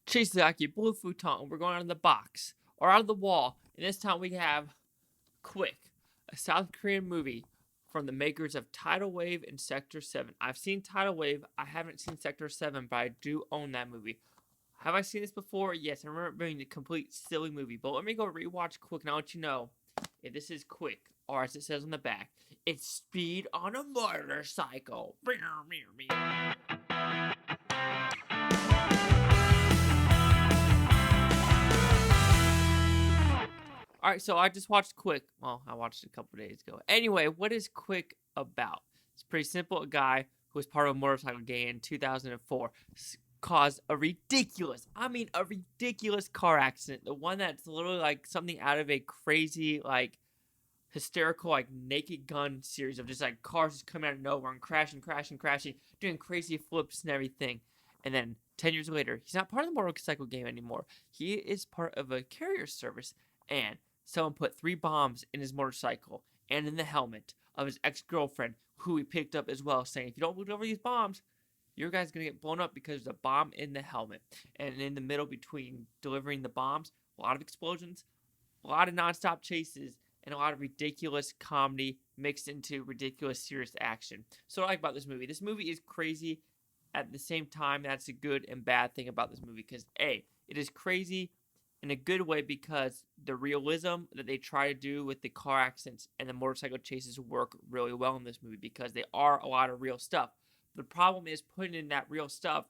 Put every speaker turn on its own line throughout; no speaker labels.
Chase blue Futon. We're going out of the box or out of the wall. And this time we have Kwik, a South Korean movie from the makers of Tidal Wave and Sector 7. I've seen Tidal Wave. I haven't seen Sector 7, but I do own that movie. Have I seen this before? Yes, I remember it being a complete silly movie. But let me go rewatch Kwik and I'll let you know if this is Kwik, or as it says on the back, it's speed on a motorcycle. Alright, so I just watched Kwik. Well, I watched it a couple days ago. Anyway, what is Kwik about? It's pretty simple. A guy who was part of a motorcycle gang in 2004 caused a ridiculous car accident. The one that's literally like something out of a crazy, like, hysterical, like, Naked Gun series of just, like, cars just coming out of nowhere and crashing, doing crazy flips and everything. And then 10 years later, he's not part of the motorcycle game anymore. He is part of a carrier service. And someone put 3 bombs in his motorcycle and in the helmet of his ex-girlfriend, who he picked up as well, saying, if you don't deliver these bombs, your guy's going to get blown up because there's a bomb in the helmet. And in the middle between delivering the bombs, a lot of explosions, a lot of nonstop chases, and a lot of ridiculous comedy mixed into ridiculous serious action. So what I like about this movie is crazy. At the same time, that's a good and bad thing about this movie, because A, it is crazy in a good way because the realism that they try to do with the car accidents and the motorcycle chases work really well in this movie because they are a lot of real stuff. The problem is putting in that real stuff,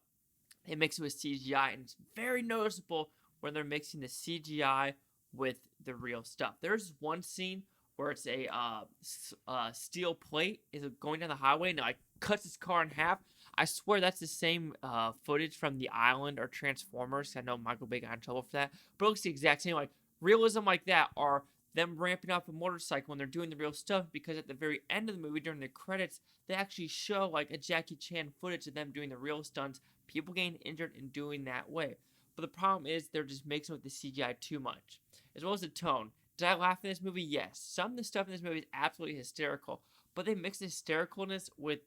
it mixes with CGI, and it's very noticeable when they're mixing the CGI with the real stuff. There's one scene where it's a steel plate is going down the highway and it like cuts his car in half. I swear that's the same footage from The Island or Transformers. I know Michael Bay got in trouble for that, but it looks the exact same. Like, realism like that are them ramping up a motorcycle when they're doing the real stuff, because at the very end of the movie, during the credits, they actually show like a Jackie Chan footage of them doing the real stunts, people getting injured and doing that way. But the problem is they're just mixing with the CGI too much, as well as the tone. Did I laugh in this movie? Yes. Some of the stuff in this movie is absolutely hysterical, but they mix hystericalness with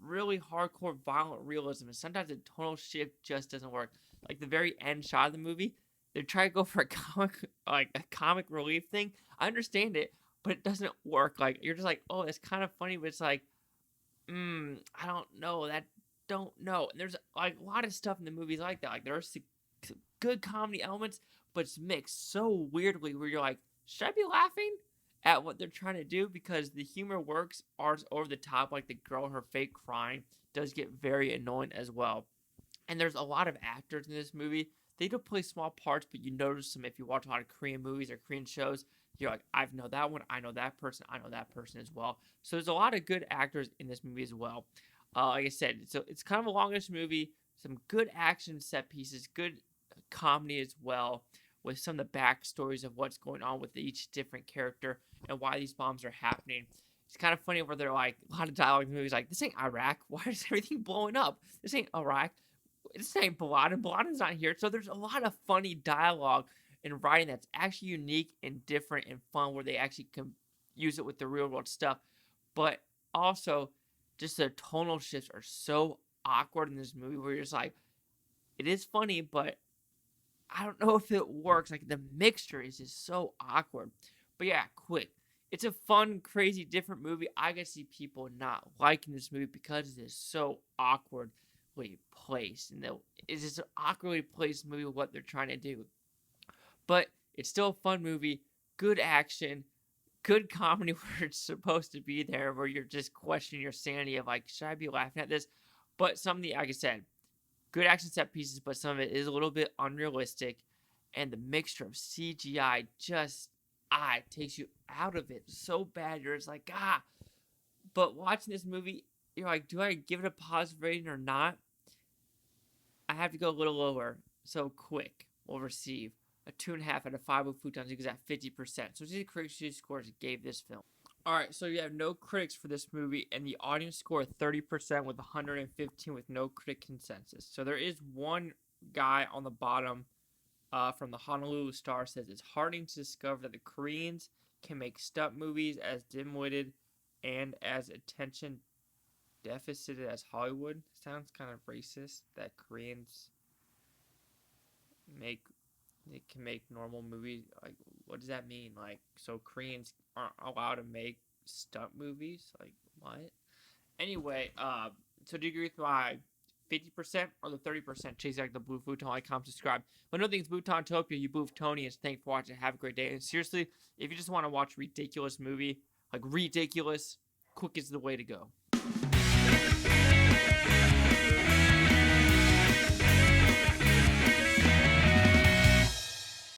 really hardcore violent realism, and sometimes the tonal shift just doesn't work. Like the very end shot of the movie, they try to go for a comic relief thing. I understand it, but it doesn't work. Like, you're just like, oh, it's kind of funny, but it's like, I don't know. Don't know. And there's like a lot of stuff in the movies like that. Like, there's good comedy elements, but it's mixed so weirdly where you're like, should I be laughing at what they're trying to do? Because the humor works, art's over the top, like the girl, her fake crying does get very annoying as well. And there's a lot of actors in this movie. They do play small parts, but you notice them if you watch a lot of Korean movies or Korean shows. You're like, I know that one, I know that person, I know that person as well. So there's a lot of good actors in this movie as well. Like I said, so it's kind of a longish movie. Some good action set pieces, good comedy as well, with some of the backstories of what's going on with each different character and why these bombs are happening. It's kind of funny where they're like, a lot of dialogue in the movies like, this ain't Iraq. Why is everything blowing up? This ain't Iraq. This ain't Bin Laden's not here. So there's a lot of funny dialogue and writing that's actually unique and different and fun, where they actually can use it with the real world stuff. But also, just the tonal shifts are so awkward in this movie where you're just like, it is funny, but I don't know if it works. Like, the mixture is just so awkward. But yeah, Kwik. It's a fun, crazy, different movie. I can see people not liking this movie because it is so awkwardly placed. And it's just an awkwardly placed movie with what they're trying to do. But it's still a fun movie. Good action. Good comedy where it's supposed to be there, where you're just questioning your sanity of like, should I be laughing at this? But some of the, like I said, good action set pieces, but some of it is a little bit unrealistic. And the mixture of CGI just, it takes you out of it so bad. You're just like, But watching this movie, you're like, do I give it a positive rating or not? I have to go a little lower. So Kwik will receive a 2.5 out of 5 with Futons because at 50%. So these are the critics' scores gave this film. Alright, so you have no critics for this movie, and the audience score 30% with 115 with no critic consensus. So there is one guy on the bottom from the Honolulu Star says it's heartening to discover that the Koreans can make stunt movies as dim-witted and as attention deficited as Hollywood. Sounds kind of racist that Koreans make they can make normal movies. Like, what does that mean? Like, so Koreans aren't allowed to make stunt movies? Like, what? Anyway, so do you agree with my 50% or the 30%? Chase like the blue Futon, like, comment, subscribe. But no things, Bhutan-topia, you blue Tony, thanks for watching. Have a great day. And seriously, if you just want to watch a ridiculous movie, like ridiculous, Kwik is the way to go.